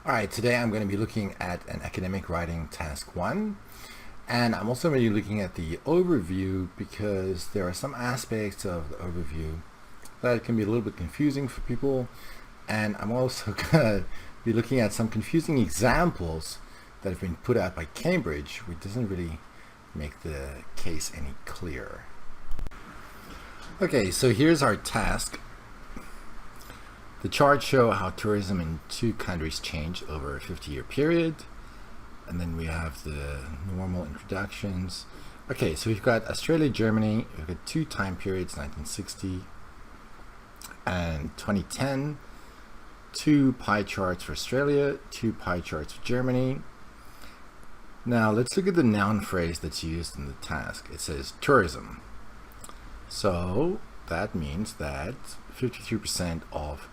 Alright, today I'm going to be looking at an academic writing task 1, and I'm also going to be looking at the overview because there are some aspects of the overview that can be a little bit confusing for people, and I'm also going to be looking at some confusing examples that have been put out by Cambridge, which doesn't really make the case any clearer. Okay, so here's our task. The charts show how tourism in two countries changed over a 50-year period. And then we have the normal introductions. Okay, so we've got Australia, Germany. We've got two time periods, 1960 and 2010. Two pie charts for Australia, two pie charts for Germany. Now let's look at the noun phrase that's used in the task. It says tourism. So that means that 53% of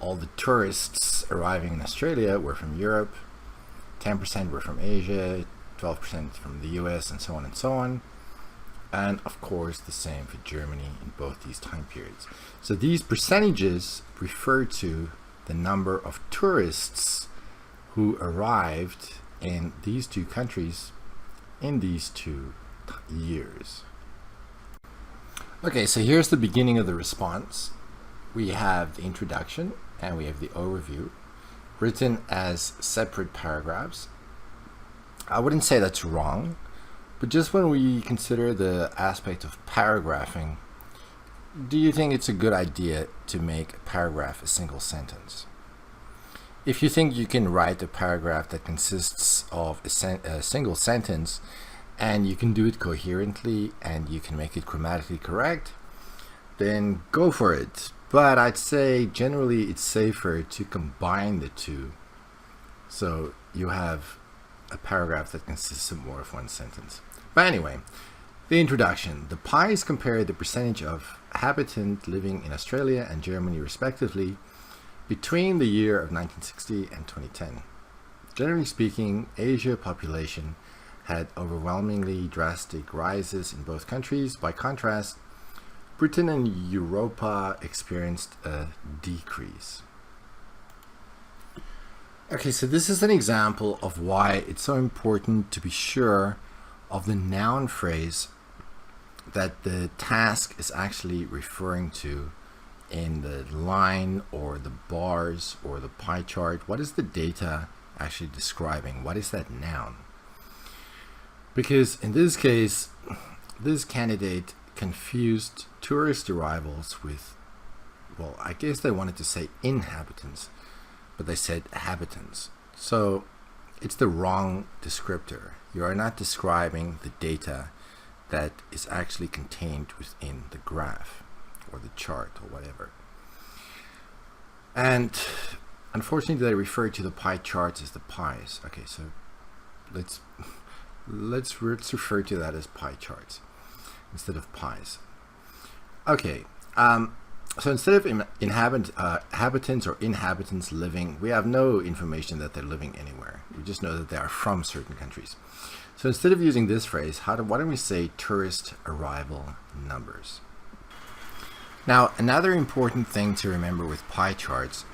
all the tourists arriving in Australia were from Europe, 10% were from Asia, 12% from the US, and so on and so on. And of course the same for Germany in both these time periods. So these percentages refer to the number of tourists who arrived in these two countries in these 2 years. Okay, so here's the beginning of the response. We have the introduction and we have the overview written as separate paragraphs. I wouldn't say that's wrong, but just when we consider the aspect of paragraphing, do you think it's a good idea to make a paragraph a single sentence? If you think you can write a paragraph that consists of a single sentence and you can do it coherently and you can make it grammatically correct, then go for it. But I'd say generally it's safer to combine the two, so you have a paragraph that consists of more of one sentence. But anyway, the introduction. The pies compare the percentage of inhabitants living in Australia and Germany respectively between the year of 1960 and 2010. Generally speaking, Asia population had overwhelmingly drastic rises in both countries. By contrast, Britain and Europa experienced a decrease. Okay, so this is an example of why it's so important to be sure of the noun phrase that the task is actually referring to in the line or the bars or the pie chart. What is the data actually describing? What is that noun? Because in this case, this candidate confused tourist arrivals with, well, I guess they wanted to say inhabitants, but they said habitants. So it's the wrong descriptor. You are not describing the data that is actually contained within the graph or the chart or whatever. And unfortunately they refer to the pie charts as the pies. Okay, so let's refer to that as pie charts instead of pies. Okay, so instead of inhabitants or inhabitants living, we have no information that they're living anywhere. We just know that they are from certain countries. So instead of using this phrase, why don't we say tourist arrival numbers? Now, another important thing to remember with pie charts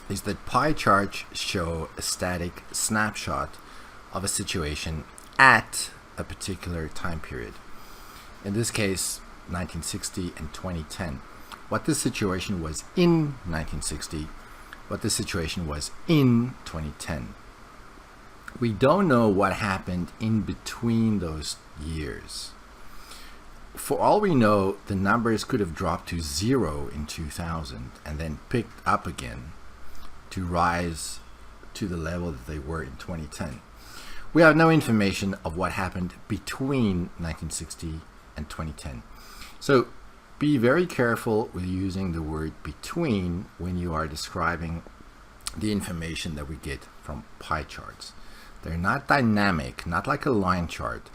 is that pie charts show a static snapshot of a situation at a particular time period. In this case, 1960 and 2010. What the situation was in 1960, what the situation was in 2010. We don't know what happened in between those years. For all we know, the numbers could have dropped to 0 in 2000 and then picked up again to rise to the level that they were in 2010. We have no information of what happened between 1960 and 2010. So be very careful with using the word between when you are describing the information that we get from pie charts. They're not dynamic, not like a line chart.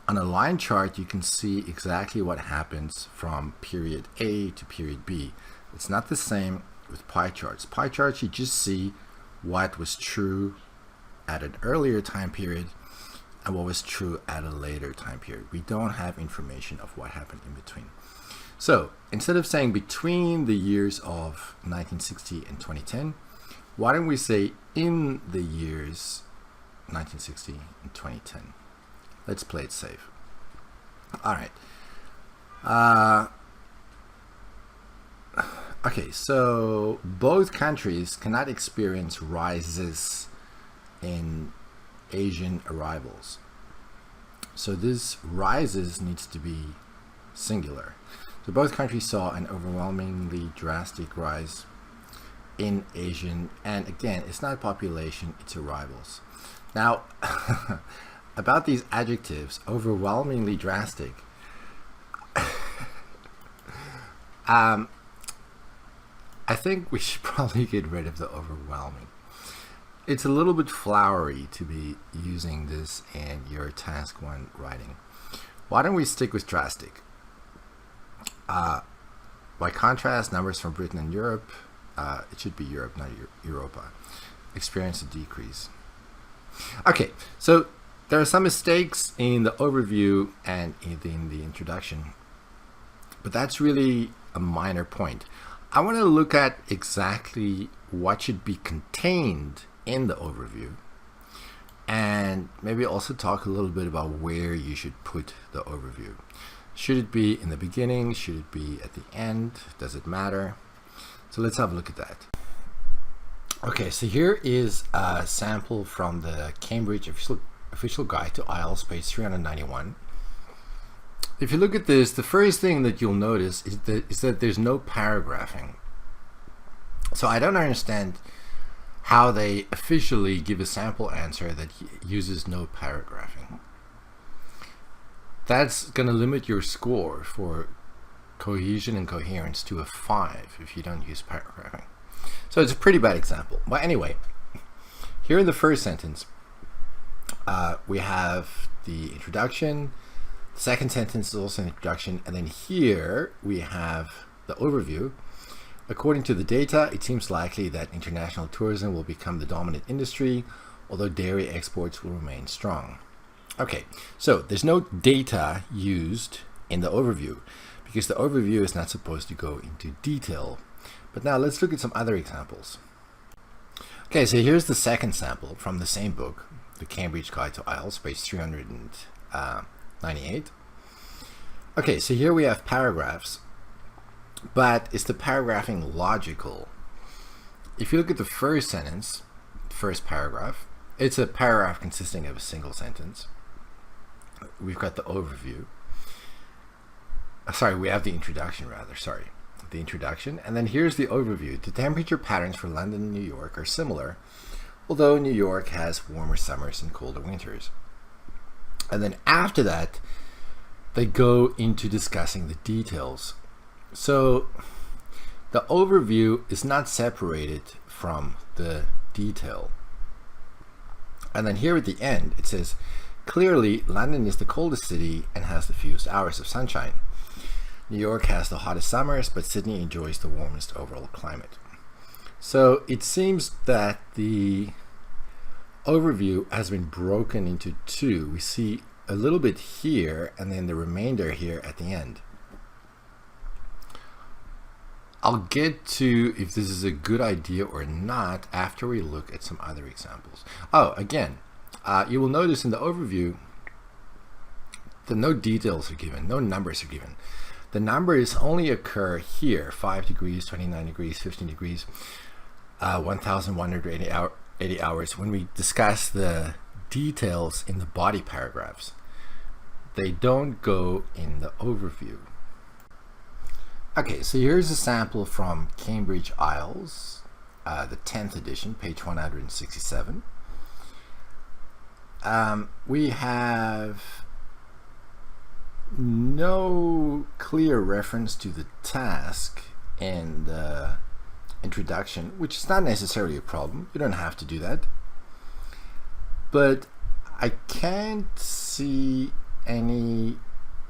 On a line chart, you can see exactly what happens from period A to period B. It's not the same with pie charts. Pie charts, you just see what was true at an earlier time period and what was true at a later time period. We don't have information of what happened in between. So instead of saying between the years of 1960 and 2010, Why don't we say in the years 1960 and 2010? Let's play it safe. All right. Okay, so both countries cannot experience rises in Asian arrivals. So this rises needs to be singular. So both countries saw an overwhelmingly drastic rise in Asian, and again, it's not population, it's arrivals. Now, about these adjectives, overwhelmingly drastic, I think we should probably get rid of the overwhelming. It's a little bit flowery to be using this in your task 1 writing. Why don't we stick with drastic? By contrast, numbers from Britain and Europe, it should be Europe, not Europa, experience a decrease. Okay, so there are some mistakes in the overview and in the introduction, but that's really a minor point. I want to look at exactly what should be contained in the overview, and maybe also talk a little bit about where you should put the overview. Should it be in the beginning? Should it be at the end? Does it matter? So let's have a look at that. Okay, so here is a sample from the Cambridge official guide to IELTS, page 391. If you look at this, the first thing that you'll notice is that there's no paragraphing. So I don't understand how they officially give a sample answer that uses no paragraphing. That's going to limit your score for cohesion and coherence to a 5 if you don't use paragraphing. So it's a pretty bad example. But anyway, here in the first sentence, we have the introduction. The second sentence is also an introduction, and then here we have the overview. According to the data, it seems likely that international tourism will become the dominant industry, although dairy exports will remain strong. Okay, so there's no data used in the overview because the overview is not supposed to go into detail. But now let's look at some other examples. Okay, so here's the second sample from the same book, the Cambridge Guide to IELTS, page 398. Okay, so here we have paragraphs, but is the paragraphing logical? If you look at the first sentence, first paragraph, it's a paragraph consisting of a single sentence. We've got the overview. Sorry, we have the introduction rather, the introduction, and then here's the overview. The temperature patterns for London and New York are similar, although New York has warmer summers and colder winters. And then after that, they go into discussing the details. So the overview is not separated from the detail. And then here at the end, it says, clearly, London is the coldest city and has the fewest hours of sunshine. New York has the hottest summers, but Sydney enjoys the warmest overall climate. So it seems that the overview has been broken into two. We see a little bit here and then the remainder here at the end. I'll get to if this is a good idea or not after we look at some other examples. Oh, again, you will notice in the overview that no details are given, no numbers are given. The numbers only occur here: 5 degrees, 29 degrees, 15 degrees, 1,180 hours. When we discuss the details in the body paragraphs, they don't go in the overview. Okay, so here's a sample from Cambridge IELTS, the 10th edition, page 167. We have no clear reference to the task in the introduction, which is not necessarily a problem. You don't have to do that. But I can't see any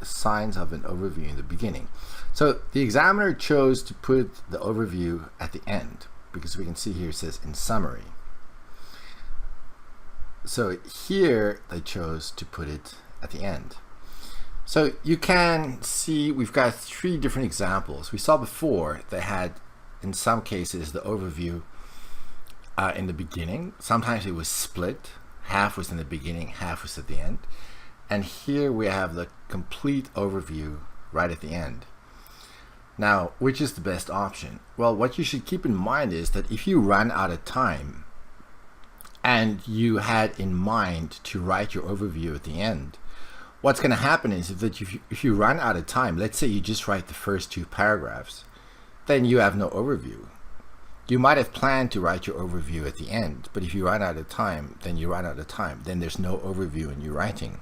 signs of an overview in the beginning. So the examiner chose to put the overview at the end because we can see here it says in summary. So here they chose to put it at the end. So you can see we've got 3 different examples. We saw before they had, in some cases, the overview in the beginning. Sometimes it was split. Half was in the beginning, half was at the end. And here we have the complete overview right at the end. Now, which is the best option? Well, what you should keep in mind is that if you run out of time and you had in mind to write your overview at the end, what's going to happen is that if you run out of time, let's say you just write the first 2 paragraphs, then you have no overview. You might have planned to write your overview at the end, but if you run out of time, then you run out of time. Then there's no overview in your writing.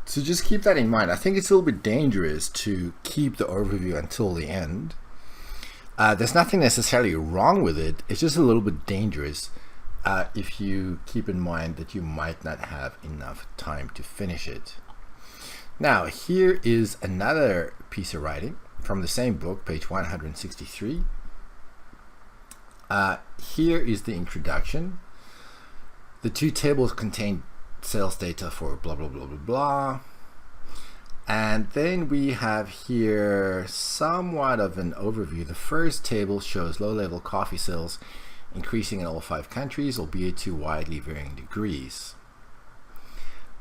So just keep that in mind. I think it's a little bit dangerous to keep the overview until the end. There's nothing necessarily wrong with it. It's just a little bit dangerous if you keep in mind that you might not have enough time to finish it. Now, here is another piece of writing from the same book, page 163. Here is the introduction. The 2 tables contain sales data for blah blah blah blah blah, and then we have here somewhat of an overview. The first table shows low-level coffee sales increasing in all 5 countries, albeit to widely varying degrees.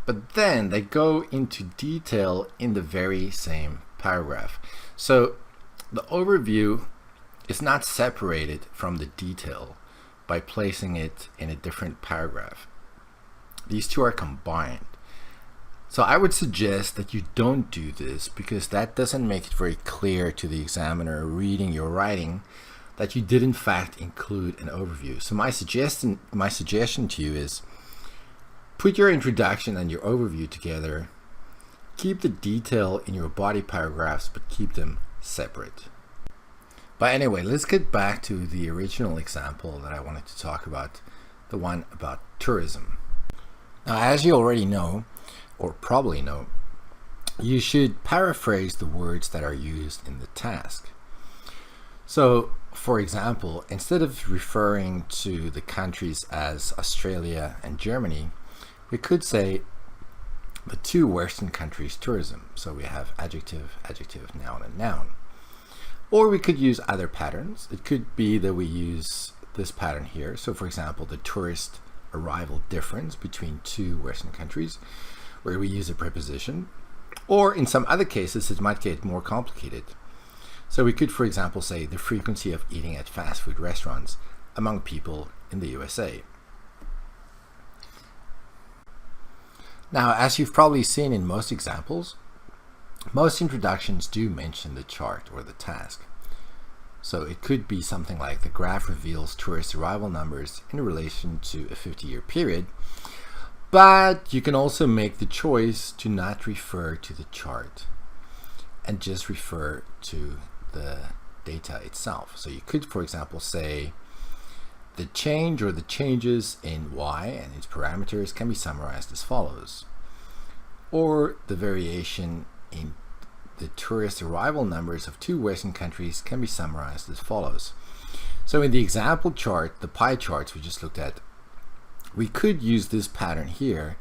But then they go into detail in the very same paragraph. So the overview is not separated from the detail by placing it in a different paragraph. These 2 are combined. So I would suggest that you don't do this, because that doesn't make it very clear to the examiner reading your writing that you did in fact include an overview. So my suggestion to you is put your introduction and your overview together. Keep the detail in your body paragraphs, but keep them separate. But anyway, let's get back to the original example that I wanted to talk about, the one about tourism. Now, as you already know, or probably know, you should paraphrase the words that are used in the task. So, for example, instead of referring to the countries as Australia and Germany, we could say the 2 Western countries' tourism. So we have adjective, adjective, noun, and noun. Or we could use other patterns. It could be that we use this pattern here. So for example, the tourist arrival difference between 2 Western countries, where we use a preposition. Or in some other cases, it might get more complicated. So we could, for example, say the frequency of eating at fast food restaurants among people in the USA. Now, as you've probably seen in most examples, most introductions do mention the chart or the task. So it could be something like the graph reveals tourist arrival numbers in relation to a 50-year period, but you can also make the choice to not refer to the chart and just refer to the data itself. So you could, for example, say the change or the changes in y and its parameters can be summarized as follows, or the variation in the tourist arrival numbers of 2 Western countries can be summarized as follows. So in the example chart, the pie charts we just looked at, we could use this pattern here,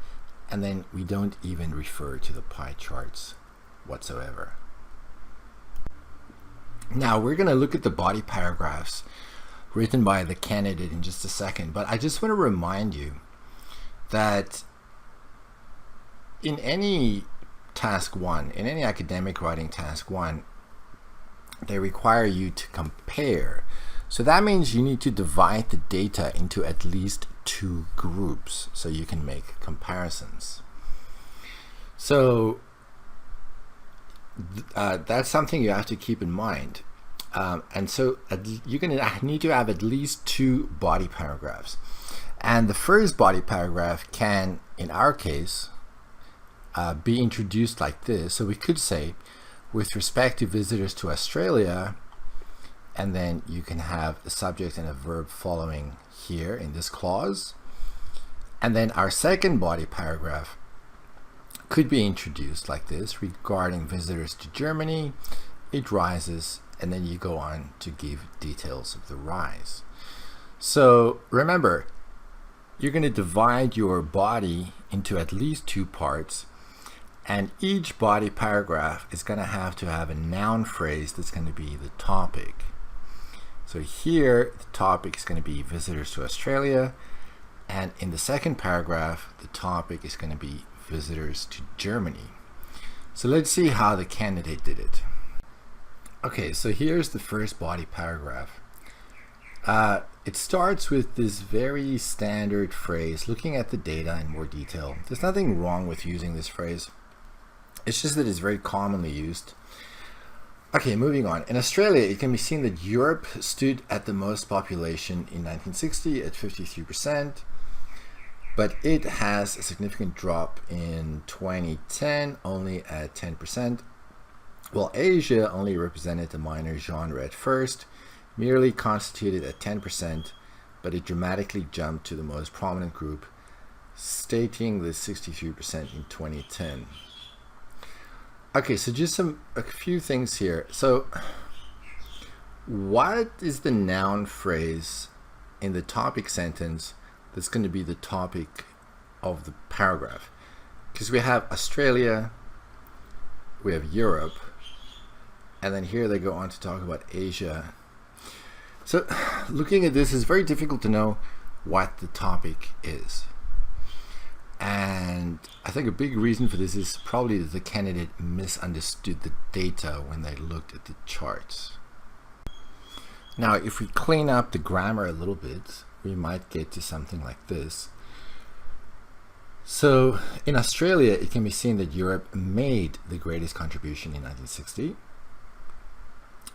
and then we don't even refer to the pie charts whatsoever. Now we're going to look at the body paragraphs written by the candidate in just a second, but I just want to remind you that in any task 1, in any academic writing task 1, they require you to compare. So that means you need to divide the data into at least 2 groups so you can make comparisons. So that's something you have to keep in mind. And so you're going to need to have at least 2 body paragraphs. And the first body paragraph can, in our case, be introduced like this. So we could say, with respect to visitors to Australia, and then you can have a subject and a verb following here in this clause. And then our second body paragraph could be introduced like this: regarding visitors to Germany, it rises, and then you go on to give details of the rise. So remember, you're going to divide your body into at least 2 parts, and each body paragraph is going to have a noun phrase that's going to be the topic. So here the topic is going to be visitors to Australia, and in the second paragraph the topic is going to be visitors to Germany. So let's see how the candidate did it. Okay, so here's the first body paragraph. It starts with this very standard phrase, looking at the data in more detail. There's nothing wrong with using this phrase. It's just that it's very commonly used. Okay, moving on. In Australia, it can be seen that Europe stood at the most population in 1960 at 53%, but it has a significant drop in 2010, only at 10%, while Asia only represented a minor genre at first, merely constituted at 10%, but it dramatically jumped to the most prominent group, stating the 63% in 2010. Okay, so just a few things here. So what is the noun phrase in the topic sentence that's going to be the topic of the paragraph? Because we have Australia, we have Europe, and then here they go on to talk about Asia. So looking at this, it's very difficult to know what the topic is. And I think a big reason for this is probably that the candidate misunderstood the data when they looked at the charts. Now, if we clean up the grammar a little bit, we might get to something like this. So in Australia, it can be seen that Europe made the greatest contribution in 1960.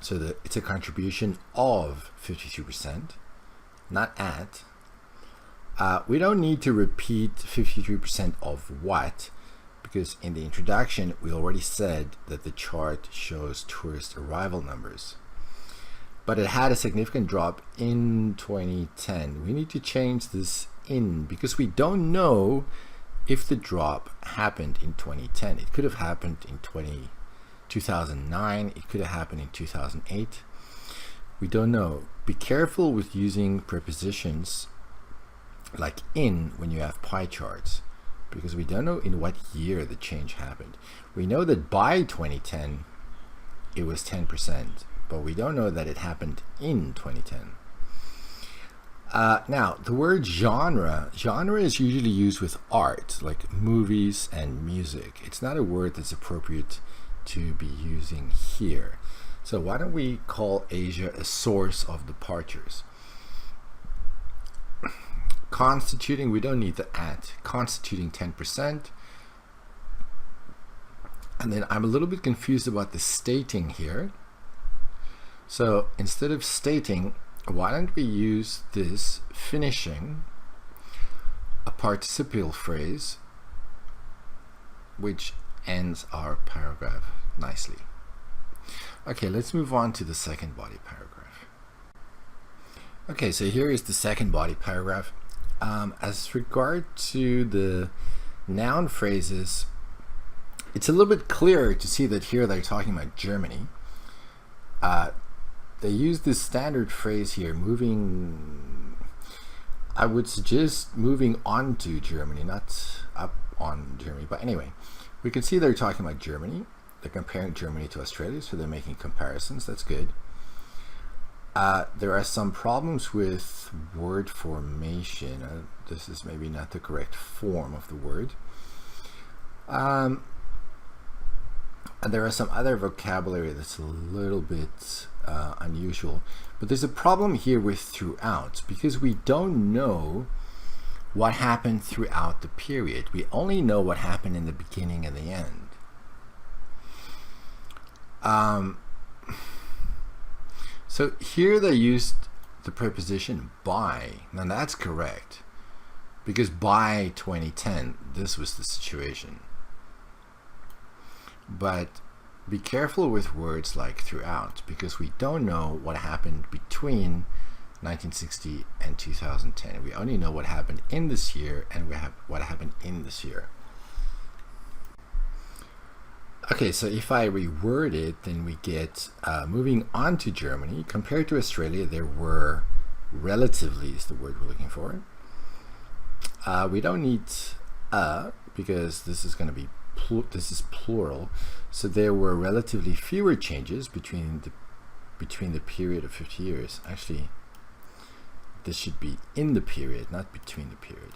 So it's a contribution of 52%, not at. We don't need to repeat 53% of what, because in the introduction we already said that the chart shows tourist arrival numbers. But it had a significant drop in 2010. We need to change this in because we don't know if the drop happened in 2010. It could have happened in 2009. It could have happened in 2008. We don't know. Be careful with using prepositions like in when you have pie charts, because we don't know in what year the change happened. We know that by 2010 it was 10%, but we don't know that it happened in 2010. Now the word genre is usually used with art, like movies and music. It's not a word that's appropriate to be using here. So why don't we call Asia a source of departures? Constituting, we don't need the at, constituting 10%. And then I'm a little bit confused about the stating here. So instead of stating, why don't we use this finishing a participial phrase which ends our paragraph nicely. Okay, let's move on to the second body paragraph. Okay, so here is the second body paragraph. As regard to the noun phrases, it's a little bit clearer to see that here they're talking about Germany. They use this standard phrase here, moving. I would suggest moving on to Germany, not up on Germany. But anyway, we can see they're talking about Germany. They're comparing Germany to Australia, so they're making comparisons. That's good. There are some problems with word formation. This is maybe not the correct form of the word. And there are some other vocabulary that's a little bit unusual. But there's a problem here with throughout, because we don't know what happened throughout the period. We only know what happened in the beginning and the end. So here they used the preposition by. Now that's correct, because by 2010 this was the situation. But be careful with words like throughout, because we don't know what happened between 1960 and 2010. We only know what happened in this year and what happened in this year. Okay, so if I reword it, then we get moving on to Germany. Compared to Australia, there were relatively is the word we're looking for. We don't need because this is going to be this is plural. So there were relatively fewer changes between the between the period of 50 years. Actually, this should be in the period, not between the period.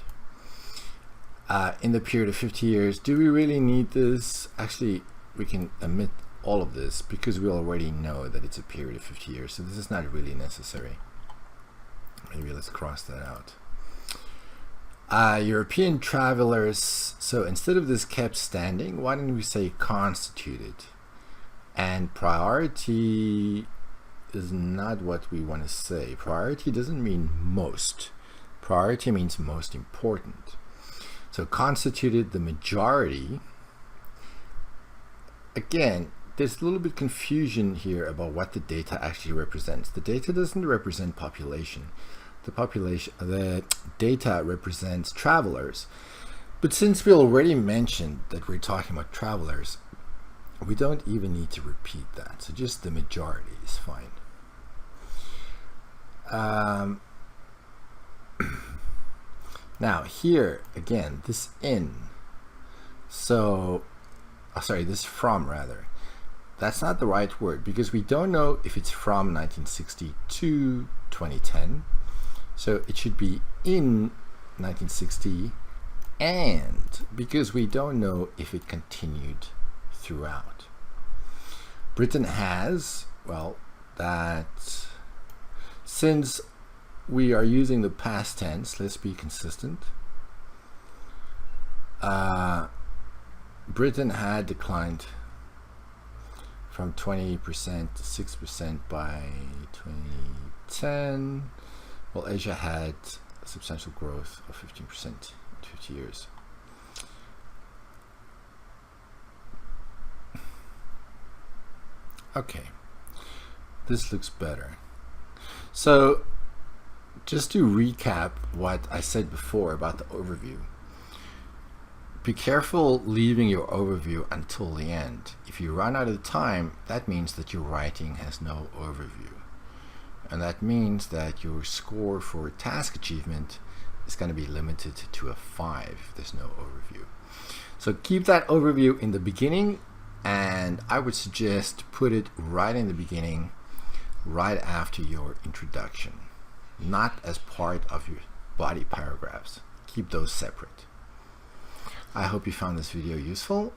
In the period of 50 years, do we really need this? Actually, we can omit all of this because we already know that it's a period of 50 years, so this is not really necessary. Maybe let's cross that out. European travelers, so instead of this kept standing, why don't we say constituted? And priority is not what we want to say. Priority doesn't mean most. Priority means most important. So constituted the majority. Again, there's a little bit confusion here about what the data actually represents. The data doesn't represent population. The data represents travelers. But since we already mentioned that we're talking about travelers, we don't even need to repeat that. So just the majority is fine. Now here again, this in. So, this from rather. That's not the right word because we don't know if it's from 1960 to 2010. So it should be in 1960 and because we don't know if it continued throughout. Britain has, well, that since we are using the past tense, let's be consistent. Britain had declined from 20% to 6% by 2010. Well, Asia had a substantial growth of 15% in 50 years. Okay, this looks better. So just to recap what I said before about the overview, be careful leaving your overview until the end. If you run out of time, that means that your writing has no overview. And that means that your score for task achievement is going to be limited to a 5 if there's no overview. So keep that overview in the beginning, and I would suggest put it right in the beginning, right after your introduction, not as part of your body paragraphs. Keep those separate. I hope you found this video useful,